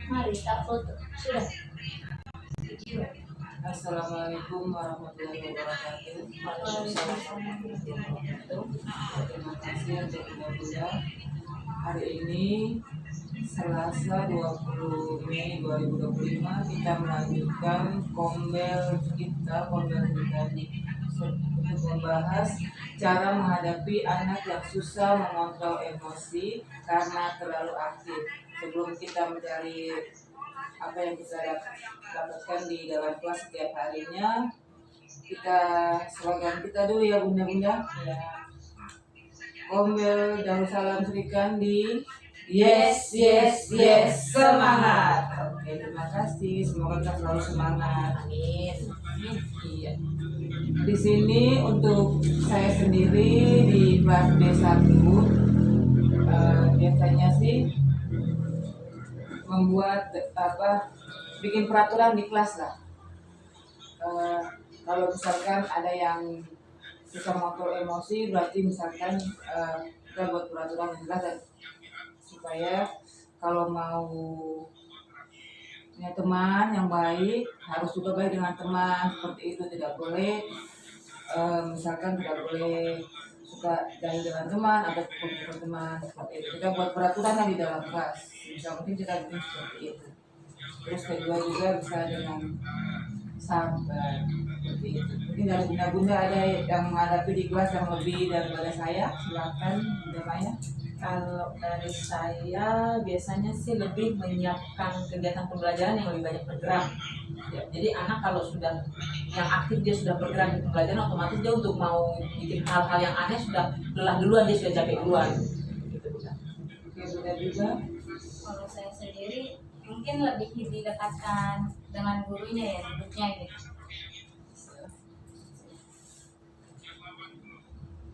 Mari tak foto. Sudah. Assalamualaikum warahmatullahi wabarakatuh. Waalaikumsalam warahmatullahi wabarakatuh. Terima kasih untuk Bunda. Hari ini Selasa 20 Mei 2025 kita melanjutkan kombel kita untuk membahas cara menghadapi anak yang susah mengontrol emosi karena terlalu aktif. Sebelum kita mencari apa yang bisa dapatkan di dalam kelas setiap harinya, kita slogan kita dulu ya bunda-bunda ya. Kombel Darussalam Sri Kandi, yes yes yes, semangat. Oke, terima kasih, semoga kita selalu semangat, amin. Iya, di sini untuk saya sendiri di kelas B1 biasanya sih membuat bikin peraturan di kelas lah. Kalau misalkan ada yang bisa mengontrol emosi, berarti misalkan kita buat peraturan yang jelas dan supaya kalau mau punya teman yang baik harus juga baik dengan teman, seperti itu. Tidak boleh misalkan tidak boleh suka jahil dengan teman atau pukul teman, seperti itu. Kita buat peraturan di dalam kelas, bisa mungkin kita bikin seperti itu. Terus kedua juga bisa dengan sabar, seperti itu. Mungkin dari bunda-bunda ada yang menghadapi di kelas yang lebih daripada saya, silakan Bunda Maya. Kalau dari saya biasanya sih lebih menyiapkan kegiatan pembelajaran yang lebih banyak bergerak. Ya, jadi anak kalau sudah yang aktif dia sudah bergerak di pembelajaran, otomatis dia untuk mau bikin hal-hal yang aneh sudah lelah duluan, dia sudah capek duluan. Gitu, Oke, Bunda juga. Kalau saya sendiri mungkin lebih didekatkan dengan gurunya ya, duduknya gitu.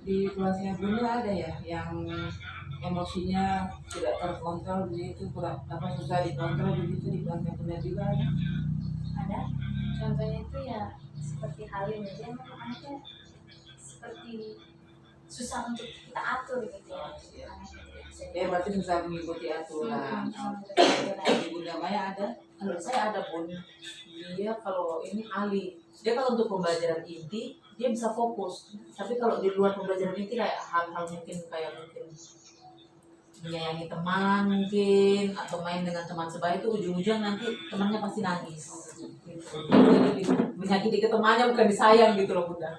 Di kelasnya Bunda ada ya yang emosinya tidak terkontrol begitu, kurang susah dikontrol begitu, di kelasnya Bunda juga ada? Ada. Contohnya itu ya seperti Halim, dia memang anaknya seperti susah untuk kita atur gitu ya. Ya berarti susah mengikuti aturan. Di Bunda Maya ada? Kalau saya ada pun dia kalau ini ahli, dia kalau untuk pembelajaran inti dia bisa fokus, tapi kalau di luar pembelajaran inti kayak hal-hal mungkin menyayangi teman mungkin atau main dengan teman sebaya, itu ujung-ujung nanti temannya pasti nangis gitu. Jadi menyakiti ke temannya bukan disayang gitu loh Bunda.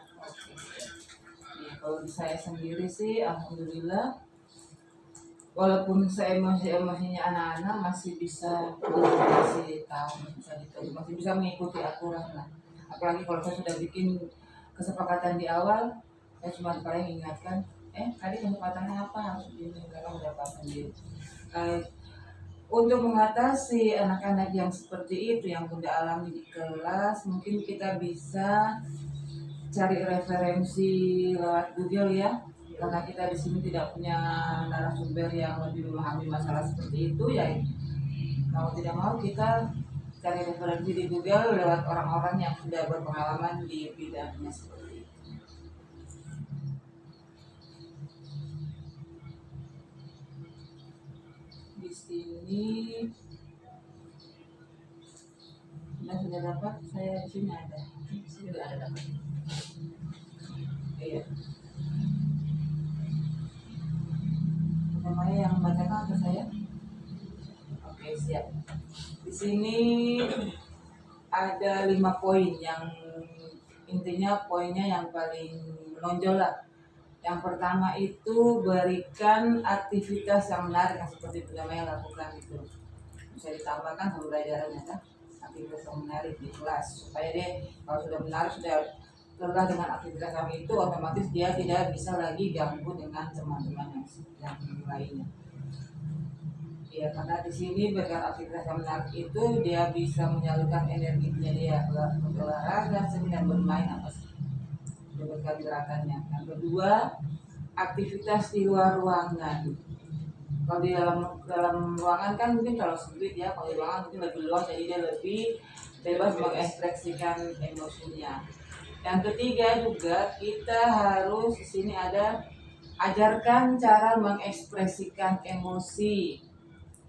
Kalau saya sendiri sih alhamdulillah, walaupun emosinya anak-anak masih bisa dikasih tahu, masih bisa mengikuti aturan lah. Apalagi kalau saya sudah bikin kesepakatan di awal, saya cuma paling ingatkan, tadi kesempatannya apa, harus begini, mereka udah paham sendiri. Untuk mengatasi anak-anak yang seperti itu yang Bunda alami di kelas, mungkin kita bisa cari referensi lewat Google ya, karena kita di sini tidak punya narasumber yang lebih memahami masalah seperti itu ya. Mau tidak mau kita cari referensi di Google lewat orang-orang yang sudah berpengalaman di bidangnya seperti itu. Di sini sudah dapat, saya di sini ada. Sudah ada dapat. Iya. Namanya yang bacakan atau saya? Oke, siap. Di sini ada 5 poin yang intinya poinnya yang paling menonjol lah. Yang pertama itu berikan aktivitas yang menarik yang seperti Bunda Maya lakukan itu. Bisa ditambahkan pembelajarannya kan, aktivitas yang menarik di kelas supaya dia kalau sudah menarik, sudah lelah dengan aktivitas kami itu, otomatis dia tidak bisa lagi ganggu dengan teman-teman yang lainnya. Ya, karena di sini berkat aktivitas yang menarik itu dia bisa menyalurkan energinya dia berolahraga, seminar bermain apa sih, berkat gerakannya. Yang kedua, aktivitas di luar ruangan. Kalau di dalam ruangan kan mungkin kalau sempit ya, kalau di ruangan mungkin lebih luas, jadi dia lebih bebas mengekspresikan emosinya. Yang ketiga juga kita harus di sini ada ajarkan cara mengekspresikan emosi.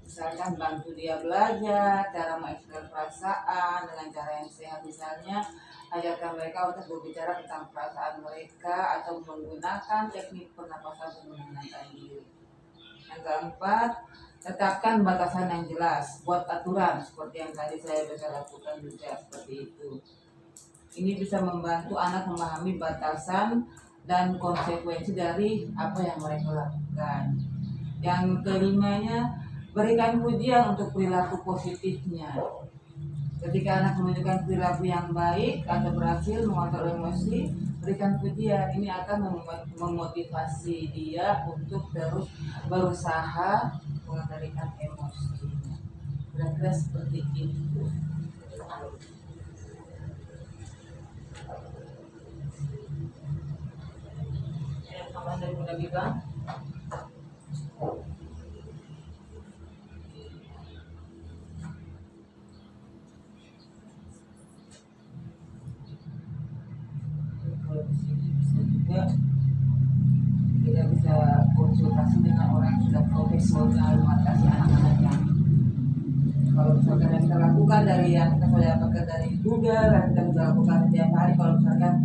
Misalkan bantu dia belajar, cara mengekspresikan perasaan dengan cara yang sehat, misalnya ajarkan mereka untuk berbicara tentang perasaan mereka atau menggunakan teknik pernapasan untuk menenangkan diri. Yang keempat, tetapkan batasan yang jelas, buat aturan seperti yang tadi saya bisa lakukan juga seperti itu. Ini bisa membantu anak memahami batasan dan konsekuensi dari apa yang mereka lakukan. Yang kelimanya, berikan pujian untuk perilaku positifnya. Ketika anak menunjukkan perilaku yang baik atau berhasil mengontrol emosi, berikan pujian. Ini akan memotivasi dia untuk terus berusaha mengendalikan emosinya. Kira-kira seperti itu. Tambahan dari Bunda Biba. Kalau di sini bisa juga kita bisa konsultasi dengan orang yang sudah profesional mengatasi anak-anak yang kalau misalkan yang kita lakukan dari yang kita sudah dapatkan dari Google dan kita sudah lakukan setiap hari, kalau misalkan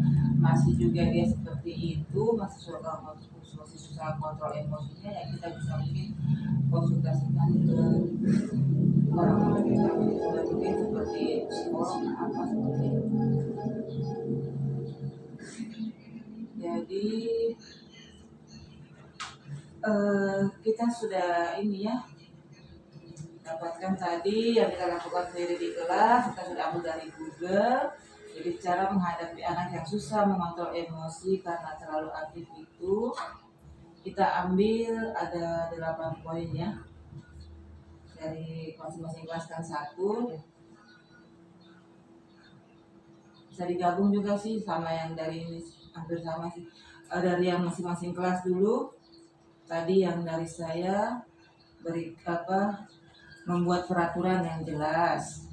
masih juga dia seperti itu, masih susah kontrol emosinya, ya kita bisa mungkin konsultasikan ke orang yang sudah mungkin seperti psikolog apa seperti itu. Jadi kita sudah ini ya dapatkan tadi yang kita lakukan sendiri di kelas, kita sudah ambil dari Google. Jadi cara menghadapi anak yang susah mengontrol emosi karena terlalu aktif itu kita ambil ada 8 poin ya, dari masing-masing kelas kan satu. Bisa digabung juga sih sama yang dari ini, hampir sama sih. Dari yang masing-masing kelas dulu. Tadi yang dari saya membuat peraturan yang jelas.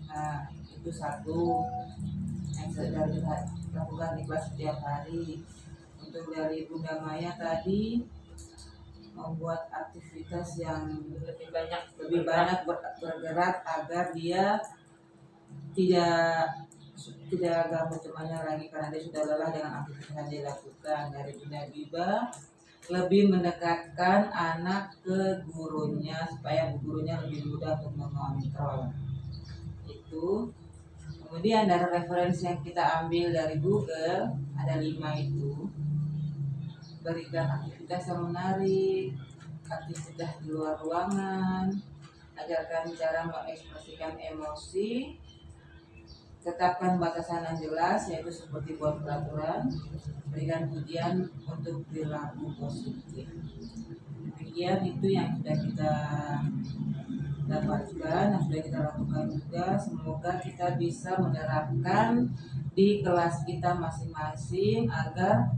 Nah, itu satu yang sudah kita lakukan di kelas setiap hari. Untuk dari Bunda Maya tadi membuat aktivitas yang lebih banyak bergerak agar dia tidak ganggu temannya lagi karena dia sudah lelah dengan aktivitas yang dia lakukan. Dari Bunda Biba, lebih mendekatkan anak ke gurunya supaya gurunya lebih mudah untuk mengontrol itu. Kemudian dari referensi yang kita ambil dari Google ada 5 itu, berikan aktivitas yang menarik, aktivitas di luar ruangan, ajarkan cara mengekspresikan emosi, tetapkan batasan yang jelas yaitu seperti buat peraturan, berikan pujian untuk perilaku positif. Demikian itu yang sudah kita dapatkan, yang sudah kita lakukan juga. Semoga kita bisa menerapkan di kelas kita masing-masing agar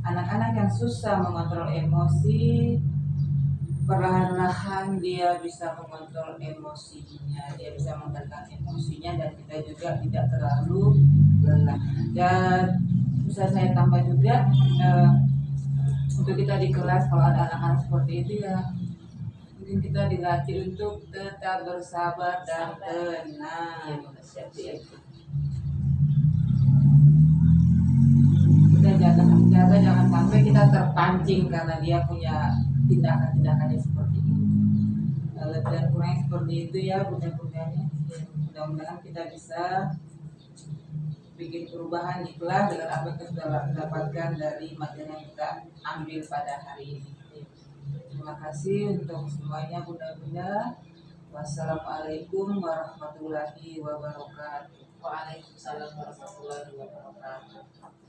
anak-anak yang susah mengontrol emosi perlahan-lahan dia bisa mengontrol emosinya, dia bisa mengendalikan emosinya, dan kita juga tidak terlalu lelah. Dan bisa saya tambah juga untuk kita di kelas kalau ada anak-anak seperti itu ya, mungkin kita dilatih untuk tetap bersabar dan tenang. Kita jangan sampai kita terpancing karena dia punya tindakan-tindakannya seperti itu. Lebih dan kurang seperti itu ya bunda-bundanya. Mudah-mudahan kita bisa bikin perubahan di kelas dengan apa yang kita sudah dapatkan dari materi yang kita ambil pada hari ini. Terima kasih untuk semuanya bunda-bunda. Wassalamualaikum warahmatullahi wabarakatuh. Waalaikumsalam warahmatullahi wabarakatuh.